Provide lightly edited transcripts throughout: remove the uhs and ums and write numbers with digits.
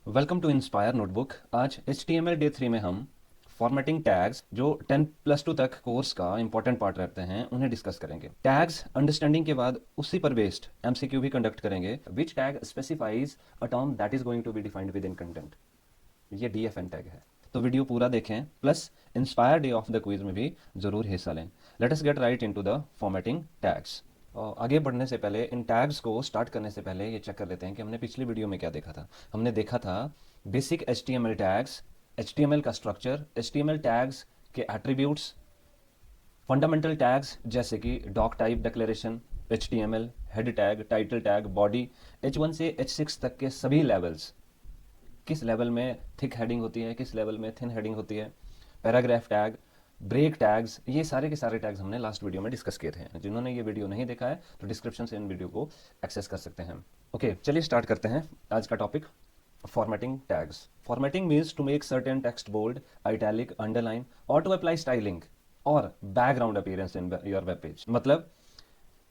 Welcome to inspire notebook. आज HTML day 3 में हम फॉर्मेटिंग टैग्स जो 10+2 तक कोर्स का इंपॉर्टेंट पार्ट रहते हैं उन्हें डिस्कस करेंगे। टैग्स अंडरस्टैंडिंग के बाद उसी पर बेस्ड MCQ भी कंडक्ट करेंगे। Which tag specifies a term that is going to be defined within content. ये DFN टैग है। तो वीडियो पूरा देखें, plus inspire day of the quiz में भी ज़रूर हिस्सा लें। Let us get right into the formatting tags. आगे बढ़ने से पहले, इन टैग्स को स्टार्ट करने से पहले ये चेक कर लेते हैं कि हमने पिछली वीडियो में क्या देखा था। हमने देखा था बेसिक HTML टैग्स, HTML का स्ट्रक्चर, HTML टैग्स के एट्रीब्यूट्स, फंडामेंटल टैग्स जैसे कि doc type declaration, HTML, head tag, title tag, body, H1 से H6 तक के सभी लेवल्स, किस लेवल में थिक हेडिंग होती है, किस लेवल में थिन हेडिंग होती है, पैराग्राफ टैग, ब्रेक टैग्स, ये सारे के सारे टैग्स हमने लास्ट वीडियो में डिस्कस किए थे। जिन्होंने ये वीडियो नहीं देखा है तो डिस्क्रिप्शन से इन वीडियो को एक्सेस कर सकते हैं। ओके, चलिए स्टार्ट करते हैं आज का topic, formatting tags. Formatting means to make certain text bold, italic, underline और टू अप्लाई स्टाइलिंग और background appearance in your web page. मतलब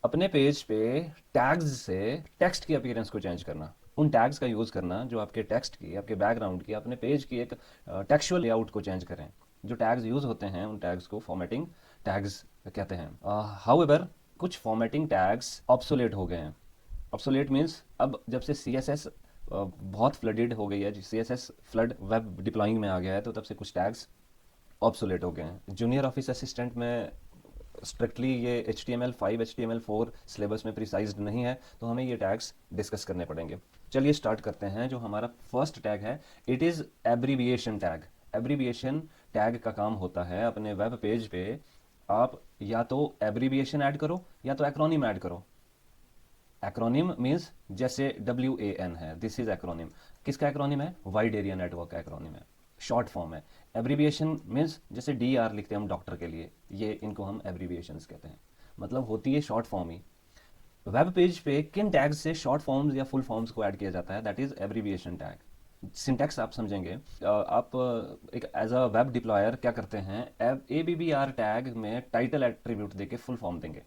अपने पेज पे टैग्स से टेक्स्ट की अपीयरेंस को चेंज करना, उन टैग्स का यूज़ करना जो आपके टेक्स्ट की, आपके बैकग्राउंड की, अपने पेज की एक टेक्सचुअल लेआउट को चेंज करें। जो टैग्स यूज़ होते हैं उन टैग्स को फॉर्मेटिंग टैग्स कहते हैं। हाउएवर कुछ फॉर्मेटिंग टैग्स ऑब्सोलेट हो गए हैं। ऑब्सोलेट मीन्स अब जब से CSS बहुत फ्लडेड हो गई है, CSS फ्लड वेब डिप्लॉइंग में आ गया है, तो तब से कुछ टैग्स ऑब्सोलेट हो गए हैं। जूनियर ऑफिस असिस्टेंट में स्ट्रिक्टली ये HTML5 HTML4 सिलेबस में प्रिसाइज्ड नहीं है, तो हमें ये टैग्स डिस्कस करने पड़ेंगे। चलिए स्टार्ट करते हैं। जो हमारा फर्स्ट टैग है, it is abbreviation tag. Abbreviation tag का काम होता है अपने वेब पेज पे आप या तो एब्रीविएशन ऐड करो या तो एक्रोनिम ऐड करो। एक्रोनिम मीन्स जैसे WAN है, दिस इज एक्रोनिम। किसका एक्रोनिम है? वाइड एरिया नेटवर्क का एक्रोनिम है, शॉर्ट फॉर्म है। एब्रीविएशन मीन्स जैसे DR लिखते हैं हम डॉक्टर के लिए, ये इनको हम एब्रीविएशंस कहते हैं। मतलब होती है शॉर्ट फॉर्म ही। वेब पेज पे किन टैग्स से शॉर्ट फॉर्म्स या फुल फॉर्म्स को ऐड किया जाता है, that is abbreviation tag. Syntax आप समझेंगे। आप एक एज अ वेब डिप्लॉयर क्या करते हैं, ABBR टैग में टाइटल एट्रीब्यूट देके फुल फॉर्म देंगे।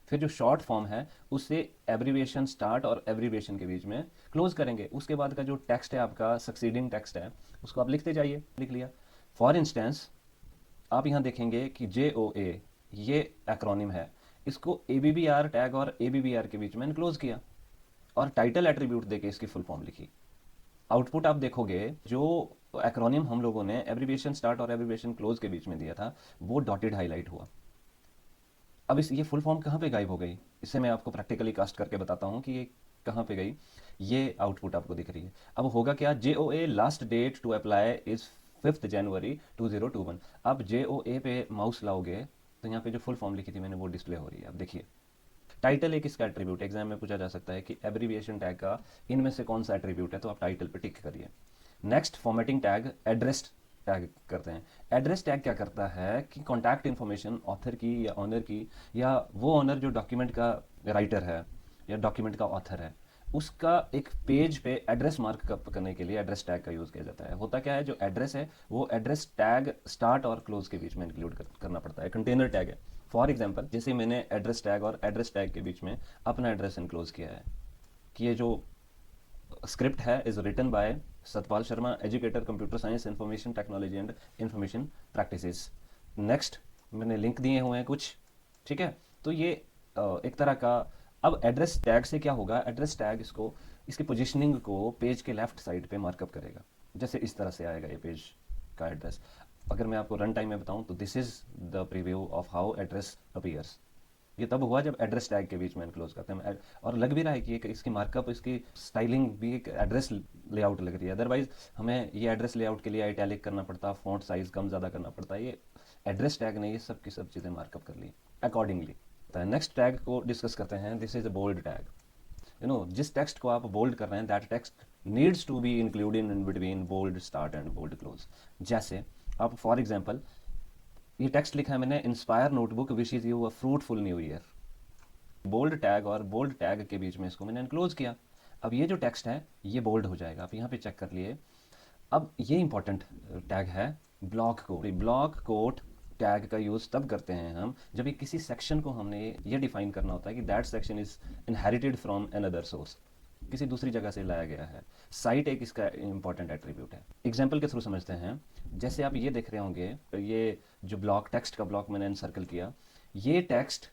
फिर जो शॉर्ट फॉर्म है उससे एब्रीविएशन स्टार्ट और एब्रीविएशन के बीच में क्लोज करेंगे। उसके बाद का जो टेक्स्ट है आपका, सक्सीडिंग टेक्स्ट है, उसको आप लिखते जाइए। लिख लिया। फॉर इंस्टेंस आप यहाँ देखेंगे कि JOA ये एक्रोनिम है, इसको ABBR टैग और ABBR के बीच में इनक्लोज किया और टाइटल एट्रीब्यूट देके इसकी फुल फॉर्म लिखी। आउटपुट आप देखोगे, जो एक्रोनिम हम लोगों ने एब्रीविएशन स्टार्ट और एब्रीविएशन क्लोज के बीच में दिया था वो डॉटेड हाईलाइट हुआ। अब इस ये फुल फॉर्म कहाँ पे गायब हो गई, इससे मैं आपको प्रैक्टिकली कास्ट करके बताता हूँ कि ये कहाँ पे गई। ये आउटपुट आपको दिख रही है। अब होगा क्या, JOA last date to apply is 5 January 2021। अब JOA पे माउस लाओगे तो यहाँ पे जो फुल फॉर्म लिखी थी मैंने वो डिस्प्ले हो रही है। अब देखिए, टाइटल एक इसका एट्रीब्यूट, एग्जाम में पूछा जा सकता है कि एब्रीविएशन टैग का इनमें से कौन सा एट्रीब्यूट है, तो आप टाइटल पे टिक करिए। Next formatting tag address tag करते हैं। एड्रेस टैग क्या करता है कि कॉन्टैक्ट इन्फॉर्मेशन ऑथर की या ऑनर की, या वो ऑनर जो डॉक्यूमेंट का राइटर है या डॉक्यूमेंट का ऑथर है, उसका एक पेज पे एड्रेस मार्क करने के लिए एड्रेस टैग का यूज़ किया जाता है। होता क्या है, जो एड्रेस है वो एड्रेस टैग स्टार्ट और क्लोज के बीच में इंक्लूड करना पड़ता है। कंटेनर टैग है। फॉर एग्जाम्पल, जैसे मैंने एड्रेस टैग और एड्रेस टैग के बीच में अपना एड्रेस इनक्लोज किया है कि ये जो स्क्रिप्ट है is written by Satpal Sharma, educator, computer science, information technology and information practices. Next मैंने लिंक दिए हुए हैं कुछ, ठीक है। तो ये एक तरह का, अब एड्रेस टैग से क्या होगा, एड्रेस टैग इसको, इसकी पोजीशनिंग को पेज के लेफ्ट साइड पे मार्कअप करेगा। जैसे इस तरह से आएगा ये पेज का एड्रेस। अगर मैं आपको रन टाइम में बताऊं तो this is the preview of how address appears. ये तब हुआ जब एड्रेस टैग के बीच में इनक्लोज करते हैं। और लग भी रहा है कि इसकी मार्कअप, इसकी स्टाइलिंग भी एक एड्रेस लेआउट लग रही है। अदरवाइज हमें ये एड्रेस लेआउट के लिए इटैलिक करना पड़ता, फॉन्ट साइज कम ज़्यादा करना पड़ता है। ये एड्रेस टैग ने ये सब की सब चीज़ें मार्कअप कर ली अकॉर्डिंगली। नेक्स्ट टैग को डिस्कस करते हैं। This is a bold tag. जिस टेक्स्ट को आप बोल्ड कर रहे हैं, that text needs to be included in between bold start and bold close. जैसे आप फॉर एग्जाम्पल, ये टेक्स्ट लिखा है मैंने, inspire notebook wishes you a fruitful new year. Bold tag और बोल्ड टैग के बीच में इसको मैंने इनक्लोज किया। अब ये जो टेक्स्ट है ये बोल्ड हो जाएगा। आप यहाँ पे चेक कर लिए। अब ये इंपॉर्टेंट टैग है block quote. Block quote tag का यूज़ तब करते हैं हम जब ये किसी सेक्शन को हमने ये डिफाइन करना होता है कि that section is inherited from another source. किसी दूसरी जगह से लाया गया है। साइट एक इसका इंपॉर्टेंट एट्रीब्यूट है। एग्जाम्पल के थ्रू समझते हैं। जैसे आप ये देख रहे होंगे, ये जो ब्लॉक टेक्स्ट का ब्लॉक मैंने सर्कल किया, ये टेक्स्ट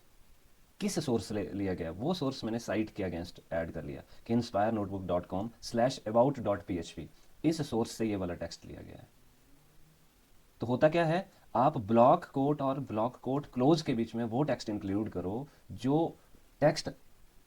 किस सोर्स से लिया गया, वो सोर्स मैंने साइट के अगेंस्ट ऐड कर लिया कि inspirenotebook.com/about.php, इस सोर्स से ये वाला टेक्स्ट लिया गया है। तो होता क्या है, आप ब्लॉक कोट और ब्लॉक कोट क्लोज के बीच में वो टेक्स्ट इंक्लूड करो जो टेक्स्ट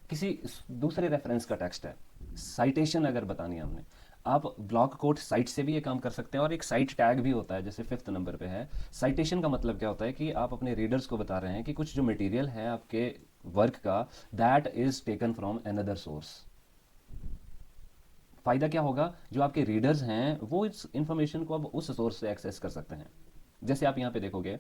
किसी दूसरे रेफरेंस का टेक्स्ट है। साइटेशन अगर बतानी है हमने, आप ब्लॉक कोट साइट से भी ये काम कर सकते हैं, और एक साइट टैग भी होता है, जैसे 5th नंबर पे है। साइटेशन का मतलब क्या होता है कि आप अपने रीडर्स को बता रहे हैं कि कुछ जो मटेरियल है आपके वर्क का, that is taken from another source. फायदा क्या होगा, जो आपके रीडर्स हैं वो इस इंफॉर्मेशन को अब उस सोर्स से एक्सेस कर सकते हैं। जैसे आप यहाँ पे देखोगे,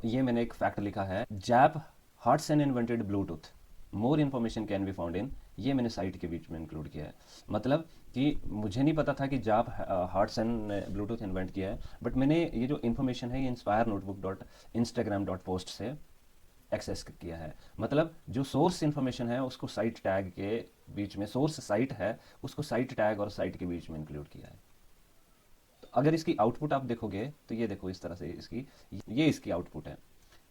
ये मैंने एक फैक्ट लिखा है, Jaap Haartsen invented Bluetooth, more information can be found in, ये मैंने साइट के बीच में इंक्लूड किया है। मतलब कि मुझे नहीं पता था कि जैप हार्टसन ने ब्लूटूथ इन्वेंट किया है, बट मैंने ये जो इन्फॉर्मेशन है ये inspire notebook dot Instagram dot post से एक्सेस किया है। मतलब जो सोर्स इन्फॉर्मेशन है उसको साइट टैग के बीच में, सोर्स साइट है उसको साइट टैग और साइट के बीच में इंक्लूड किया है। तो अगर इसकी आउटपुट आप देखोगे तो ये देखो, इस तरह से ये इसकी आउटपुट है,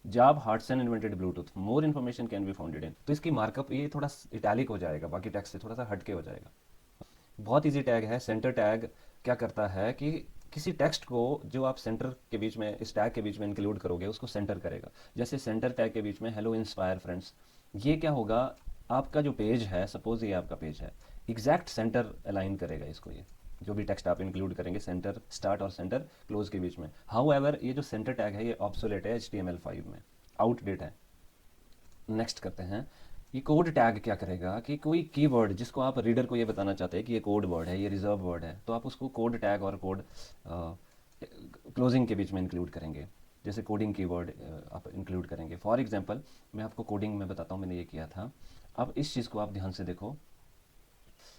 Job Haartsen invented Bluetooth, more information can be founded in. तो इसकी मार्कअप ये थोड़ा इटैलिक हो जाएगा, बाकी टेक्स्ट से थोड़ा सा हटके हो जाएगा। बहुत इजी टैग है। सेंटर टैग क्या करता है कि किसी टेक्स्ट को जो आप सेंटर के बीच में, इस टैग के बीच में इंक्लूड करोगे, उसको सेंटर करेगा। जैसे सेंटर टैग के बीच में हेलो इंस्पायर फ्रेंड्स, ये क्या होगा, आपका जो पेज है, सपोज ये आपका पेज है, एग्जैक्ट सेंटर अलाइन करेगा इसको। ये जो भी टेक्स्ट आप इंक्लूड करेंगे सेंटर स्टार्ट और सेंटर क्लोज के बीच में। हाउ एवर ये जो सेंटर टैग है ये ऑब्सोलेट है HTML5 में, आउटडेट है। नेक्स्ट करते हैं, ये कोड टैग क्या करेगा कि कोई कीवर्ड जिसको आप रीडर को ये बताना चाहते हैं कि ये कोड वर्ड है, ये रिजर्व वर्ड है, तो आप उसको कोड टैग और कोड क्लोजिंग के बीच में इंक्लूड करेंगे। जैसे कोडिंग कीवर्ड आप इंक्लूड करेंगे। फॉर एग्जांपल मैं आपको कोडिंग में बताता हूँ, मैंने ये किया था। अब इस चीज़ को आप ध्यान से देखो,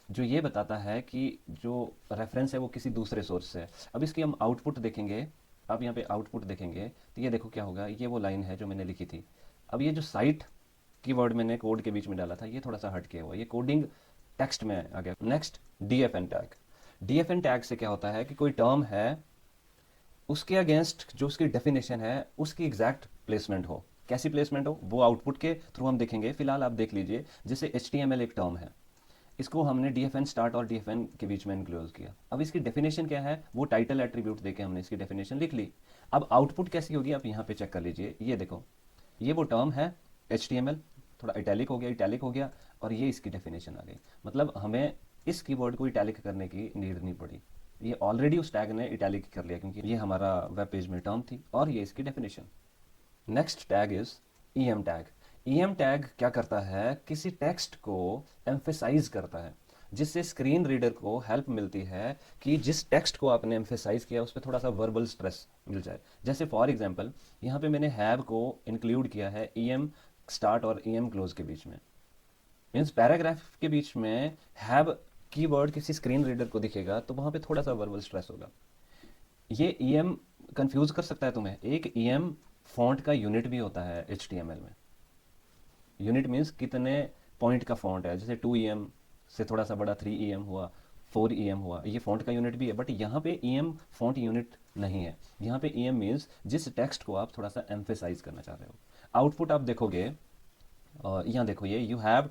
जो ये बताता है कि जो रेफरेंस है वो किसी दूसरे सोर्स से है। अब इसकी हम आउटपुट देखेंगे, आप यहाँ पे आउटपुट देखेंगे तो ये देखो क्या होगा, ये वो लाइन है जो मैंने लिखी थी। अब ये जो साइट कीवर्ड मैंने कोड के बीच में डाला था, ये थोड़ा सा हट के हुआ, ये कोडिंग टेक्स्ट में आ गया। Next, DFN tag. DFN tag से क्या होता है कि कोई टर्म है, उसके अगेंस्ट जो उसकी डेफिनेशन है उसकी एग्जैक्ट प्लेसमेंट हो। कैसी प्लेसमेंट हो वो आउटपुट के थ्रू हम देखेंगे। फिलहाल आप देख लीजिए, जैसे HTML एक टर्म है, इसको हमने DFN स्टार्ट और DFN के बीच में इनक्लोज किया। अब इसकी डेफिनेशन क्या है, वो टाइटल एट्रीब्यूट देके हमने इसकी डेफिनेशन लिख ली। अब आउटपुट कैसी होगी आप यहाँ पे चेक कर लीजिए, ये देखो, ये वो टर्म है HTML, थोड़ा इटैलिक हो गया, इटैलिक हो गया, और ये इसकी डेफिनेशन आ गई। मतलब हमें इस कीवर्ड को इटैलिक करने की नीड नहीं पड़ी, ये ऑलरेडी उस टैग ने इटैलिक कर लिया, क्योंकि ये हमारा वेब पेज में टर्म थी और ये इसकी definition. Next tag is EM tag. EM tag क्या करता है, किसी टेक्स्ट को एम्फेसाइज करता है, जिससे स्क्रीन रीडर को हेल्प मिलती है कि जिस टेक्स्ट को आपने एम्फेसाइज किया उस पर थोड़ा सा वर्बल स्ट्रेस मिल जाए। जैसे फॉर एग्जांपल यहाँ पे मैंने हैव को इंक्लूड किया है EM स्टार्ट और EM क्लोज के बीच में। मीन्स पैराग्राफ के बीच में हैव कीवर्ड किसी स्क्रीन रीडर को दिखेगा तो वहाँ पे थोड़ा सा वर्बल स्ट्रेस होगा। ये EM कंफ्यूज कर सकता है तुम्हें। एक EM फॉन्ट का यूनिट भी होता है HTML में। यूनिट मीन्स कितने पॉइंट का फॉन्ट है, जैसे 2EM से थोड़ा सा बड़ा 3EM हुआ, 4EM हुआ, ये फॉन्ट का यूनिट भी है। बट यहाँ पे EM फॉन्ट यूनिट नहीं है। यहाँ पे EM मीन्स जिस टेक्स्ट को आप थोड़ा सा एम्फेसाइज करना चाह रहे हो। आउटपुट आप देखोगे, यहाँ देखो, ये you have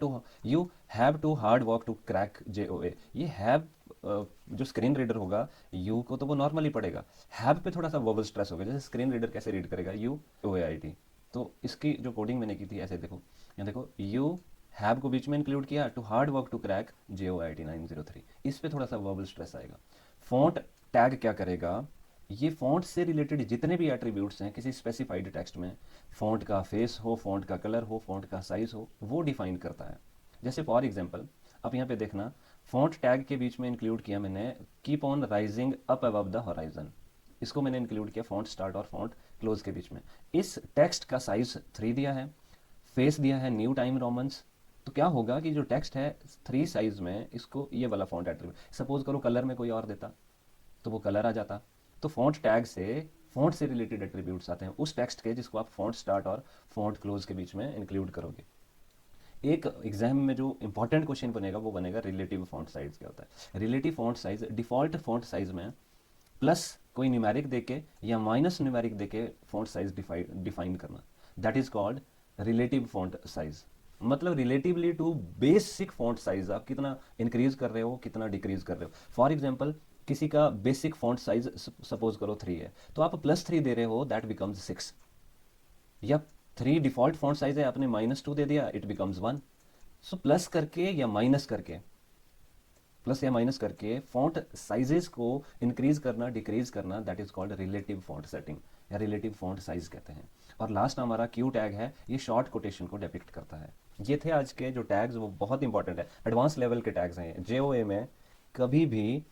to hard work to crack JOA। ये हैव जो स्क्रीन रीडर होगा, यू को तो वो नॉर्मली पढ़ेगा, हैव पे थोड़ा सा वर्बल स्ट्रेस होगा। जैसे स्क्रीन रीडर कैसे रीड करेगा, UOAIT। तो इसकी जो कोडिंग मैंने की थी ऐसे देखो, यहाँ देखो, यू हैव को बीच में इंक्लूड किया, to hard work to crack JOIT 903, इस पे थोड़ा सा वर्बल स्ट्रेस आएगा। फॉन्ट टैग क्या करेगा, ये फॉन्ट से रिलेटेड जितने भी एट्रीब्यूट्स हैं किसी स्पेसिफाइड टेक्स्ट में, फॉन्ट का फेस हो, फॉन्ट का कलर हो, फॉन्ट का साइज हो, वो डिफाइन करता है। जैसे फॉर एग्जांपल आप यहाँ पे देखना, फॉन्ट टैग के बीच में इंक्लूड किया मैंने keep on rising up above the horizon, इसको मैंने इंक्लूड किया फॉन्ट स्टार्ट और फॉन्ट क्लोज के बीच में। इस टेक्स्ट का साइज 3 दिया है, फेस दिया है न्यू टाइम रोमन्स। तो क्या होगा कि जो टेक्स्ट है 3 साइज में, इसको ये वाला फॉन्ट एट्रीब्यूट, सपोज करो कलर में कोई और देता तो वो कलर आ जाता। तो फॉन्ट टैग से फॉन्ट से रिलेटेड एट्रीब्यूट्स आते हैं उस टेक्स्ट के जिसको आप फॉन्ट स्टार्ट और फॉन्ट क्लोज के बीच में इंक्लूड करोगे। एक एग्जाम में जो इंपॉर्टेंट क्वेश्चन बनेगा वो बनेगा रिलेटिव फॉन्ट साइज क्या होता है। Relative font size default font size में प्लस कोई न्यूमेरिक देके या माइनस न्यूमेरिक देके फॉन्ट साइज डिफाइन करना, that is called relative font size. मतलब relatively to basic font size आप कितना इंक्रीज कर रहे हो, कितना डिक्रीज कर रहे हो। फॉर एग्जाम्पल किसी का बेसिक फॉन्ट साइज सपोज करो 3 है, तो आप +3 दे रहे हो, दैट बिकम्स 6। या 3 डिफॉल्ट फॉन्ट साइज है, आपने -2 दे दिया, इट बिकम्स 1। सो प्लस करके या माइनस करके, प्लस या माइनस करके फॉन्ट साइजेस को इंक्रीज करना, डिक्रीज करना, that is called relative font setting या रिलेटिव फॉन्ट साइज कहते हैं। और लास्ट हमारा क्यू टैग है, ये शॉर्ट कोटेशन को डिपिक्ट करता है। ये थे आज के जो टैग्स, वो बहुत इंपॉर्टेंट है, एडवांस लेवल के टैग्स हैं। जेओए में कभी भी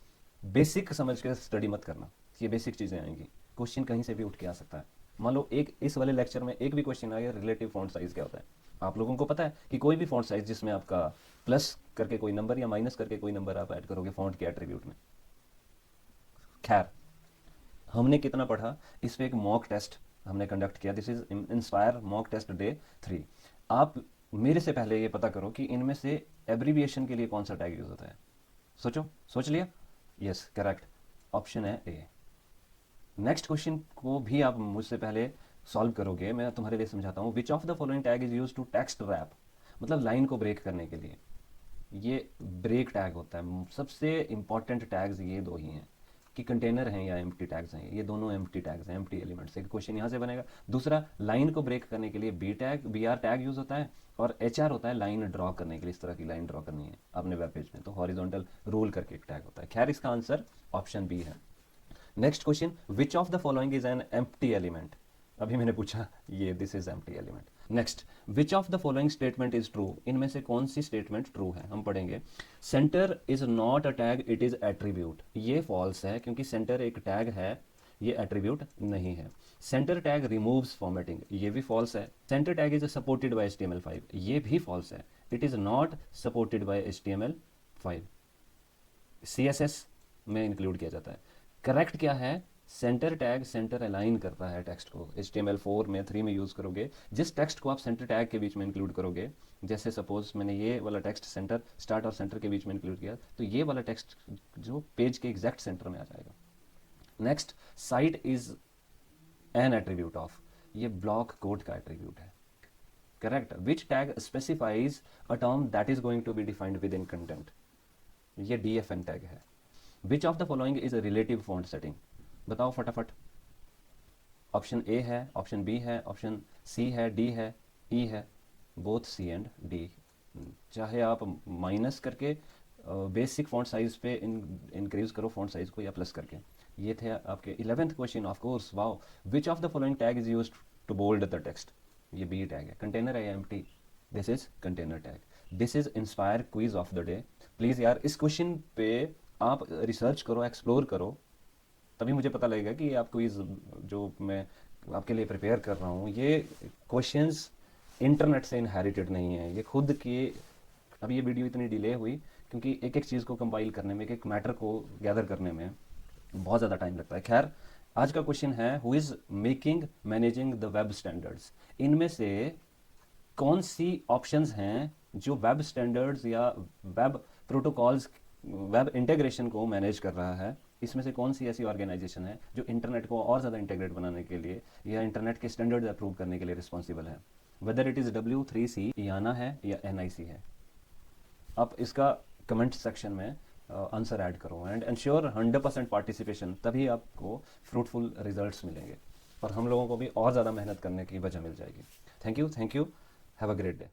बेसिक समझ के स्टडी मत करना, ये बेसिक चीज़ें आएंगी, क्वेश्चन कहीं से भी उठ के आ सकता है। मान लो एक इस वाले लेक्चर में एक भी क्वेश्चन आ गया रिलेटिव फॉन्ट साइज क्या होता है, आप लोगों को पता है कि कोई भी फॉन्ट साइज जिसमें आपका प्लस करके कोई नंबर या माइनस करके कोई नंबर आप ऐड करोगे फॉन्ट के एट्रीब्यूट में। खैर, हमने कितना पढ़ा, इस पे एक मॉक टेस्ट हमने कंडक्ट किया। This is inspire mock test day 3। आप मेरे से पहले ये पता करो कि इनमें से एब्रीविएशन के लिए कौन सा टैग यूज होता है। सोचो, सोच लिया? यस, करेक्ट, ऑप्शन है ए। नेक्स्ट क्वेश्चन को भी आप मुझसे पहले सॉल्व करोगे, मैं तुम्हारे लिए समझाता हूँ। Which of the following tag is use to text wrap, मतलब लाइन को ब्रेक करने के लिए ये ब्रेक टैग होता है। सबसे इंपॉर्टेंट टैग्स ये दो ही हैं कि कंटेनर हैं या एम्प्टी टैग्स हैं, ये दोनों एम्प्टी टैग्स हैं, एम्प्टी एलिमेंट्स। एक क्वेश्चन यहाँ से बनेगा। दूसरा, लाइन को ब्रेक करने के लिए बी आर टैग यूज होता है, और एच आर होता है लाइन ड्रॉ करने के लिए। इस तरह की लाइन ड्रॉ करनी है आपने वेब पेज में, तो हॉरिजॉन्टल रोल करके एक टैग होता है। खैर, इसका आंसर ऑप्शन बी है। Next question, which of the following is an empty element. अभी मैंने पूछा, ये this is empty element. Next, which of the following statement is true, इनमें से कौन सी स्टेटमेंट ट्रू है, हम पढ़ेंगे। Centre is not a tag, it is attribute, ये फॉल्स है क्योंकि सेंटर एक टैग है, ये एट्रीब्यूट नहीं है। सेंटर टैग रिमूव्स फॉर्मेटिंग, ये भी फॉल्स है। Centre tag is supported by HTML5, ये भी फॉल्स है। It is not supported by HTML5, CSS में इंक्लूड किया जाता है। करेक्ट क्या है, सेंटर टैग सेंटर अलाइन करता है टेक्स्ट को। HTML4 में 3 में यूज़ करोगे, जिस टेक्स्ट को आप सेंटर टैग के बीच में इंक्लूड करोगे, जैसे सपोज मैंने ये वाला टेक्स्ट सेंटर स्टार्ट और सेंटर के बीच में इंक्लूड किया, तो ये वाला टेक्स्ट जो पेज के एग्जैक्ट सेंटर में आ जाएगा। Next, site is an attribute of, ये ब्लॉक कोड का एट्रीब्यूट है। Correct, which tag specifies a term that is going to be defined within content, ये DFN टैग है। Which of the following is relative font setting, बताओ फटाफट। Option A है, option B है, option C है, D है, E है। Both C and D. चाहे आप माइनस करके बेसिक फॉन्ट साइज पे इंक्रीज करो फॉन्ट साइज को, या प्लस करके। ये थे आपके 11th question of course. Wow, which of the following tag is used to bold the text, ये बी टैग है। कंटेनर है या empty, this is container tag. This is inspire quiz of the day. Please यार, इस question पे आप research करो, explore करो, तभी मुझे पता लगेगा कि आप क्विज जो मैं आपके लिए प्रिपेयर कर रहा हूँ, ये क्वेश्चंस इंटरनेट से इनहेरिटेड नहीं है, ये खुद के। अभी ये वीडियो इतनी डिले हुई क्योंकि एक एक चीज़ को कंपाइल करने में, एक एक मैटर को गैदर करने में बहुत ज़्यादा टाइम लगता है। खैर, आज का क्वेश्चन है, who is making managing the web standards, इनमें से कौन सी ऑप्शंस हैं जो वेब स्टैंडर्ड्स या वेब प्रोटोकॉल्स, वेब इंटीग्रेशन को मैनेज कर रहा है। इसमें से कौन सी ऐसी ऑर्गेनाइजेशन है जो इंटरनेट को और ज़्यादा इंटीग्रेट बनाने के लिए या इंटरनेट के स्टैंडर्ड्स अप्रूव करने के लिए रिस्पॉन्सिबल है। वेदर इट इज़ W3C, याना है या NIC है। आप इसका कमेंट सेक्शन में आंसर ऐड करो एंड एंश्योर 100% पार्टिसिपेशन, तभी आपको फ्रूटफुल रिजल्ट्स मिलेंगे और हम लोगों को भी और ज़्यादा मेहनत करने की वजह मिल जाएगी। Thank you, have a great day.